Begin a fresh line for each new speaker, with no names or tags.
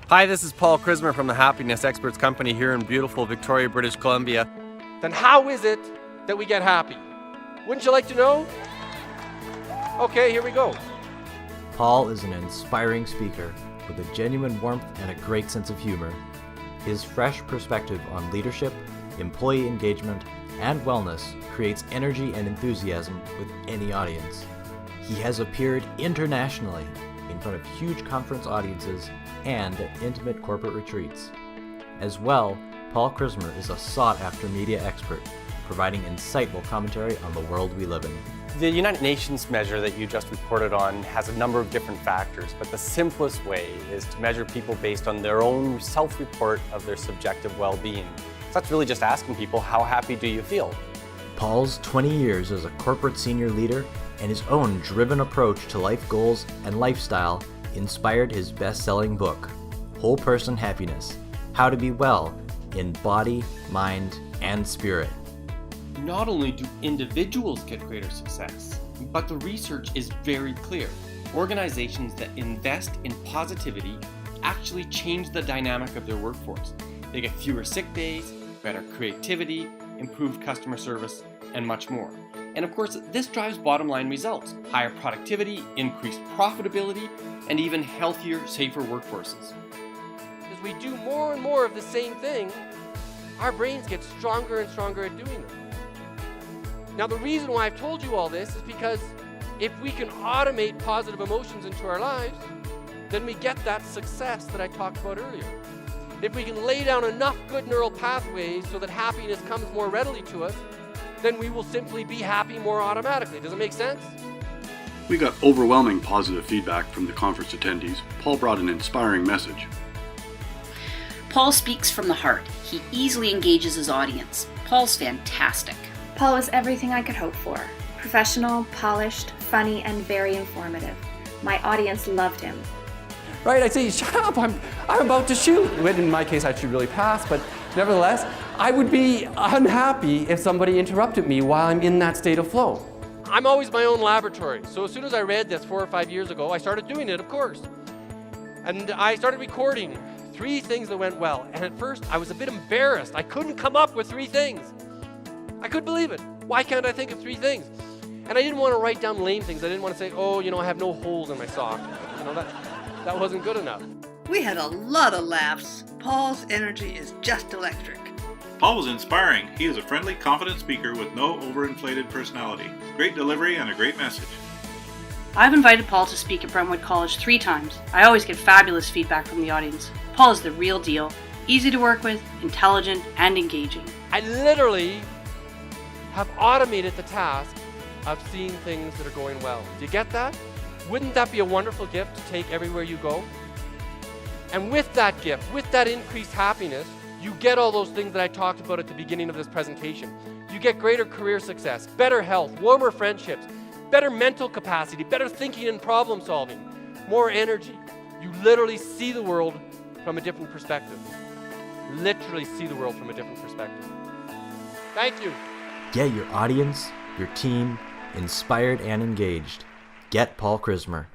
Hi, this is Paul Krismer from the Happiness Experts Company here in beautiful Victoria, British Columbia.
Then how is it that we get happy? Wouldn't you like to know? Okay, here we go.
Paul is an inspiring speaker with a genuine warmth and a great sense of humor. His fresh perspective on leadership, employee engagement, and wellness creates energy and enthusiasm with any audience. He has appeared internationally in front of huge conference audiences and at intimate corporate retreats. As well, Paul Krismer is a sought-after media expert, providing insightful commentary on the world we live in.
The United Nations measure that you just reported on has a number of different factors, but the simplest way is to measure people based on their own self-report of their subjective well-being. So that's really just asking people, how happy do you feel?
Paul's 20 years as a corporate senior leader and his own driven approach to life goals and lifestyle inspired his best-selling book, Whole Person Happiness: How to Be Well in Body, Mind, and Spirit.
Not only do individuals get greater success, but the research is very clear. Organizations that invest in positivity actually change the dynamic of their workforce. They get fewer sick days, better creativity, improved customer service, and much more. And of course, this drives bottom line results: higher productivity, increased profitability, and even healthier, safer workforces.
As we do more and more of the same thing, our brains get stronger and stronger at doing them. Now, the reason why I've told you all this is because if we can automate positive emotions into our lives, then we get that success that I talked about earlier. If we can lay down enough good neural pathways so that happiness comes more readily to us, then we will simply be happy more automatically. Does it make sense?
We got overwhelming positive feedback from the conference attendees. Paul brought an inspiring message.
Paul speaks from the heart. He easily engages his audience. Paul's fantastic.
Paul was everything I could hope for. Professional, polished, funny, and very informative. My audience loved him.
Right, I'd say, shut up, I'm about to shoot. In my case, I should really pass, but nevertheless, I would be unhappy if somebody interrupted me while I'm in that state of flow. I'm always my own laboratory, so as soon as I read this 4 or 5 years ago, I started doing it, of course. And I started recording 3 things that went well, and at first, I was a bit embarrassed. I couldn't come up with 3 things. I couldn't believe it. Why can't I think of 3 things? And I didn't want to write down lame things. I didn't want to say, oh, I have no holes in my sock. That wasn't good enough.
We had a lot of laughs. Paul's energy is just electric.
Paul was inspiring. He is a friendly, confident speaker with no overinflated personality. Great delivery and a great message.
I've invited Paul to speak at Brentwood College 3 times. I always get fabulous feedback from the audience. Paul is the real deal. Easy to work with, intelligent, and engaging.
I literally have automated the task of seeing things that are going well. Do you get that? Wouldn't that be a wonderful gift to take everywhere you go? And with that gift, with that increased happiness, you get all those things that I talked about at the beginning of this presentation. You get greater career success, better health, warmer friendships, better mental capacity, better thinking and problem solving, more energy. You literally see the world from a different perspective. Literally see the world from a different perspective. Thank you.
Get your audience, your team, inspired and engaged. Get Paul Krismer.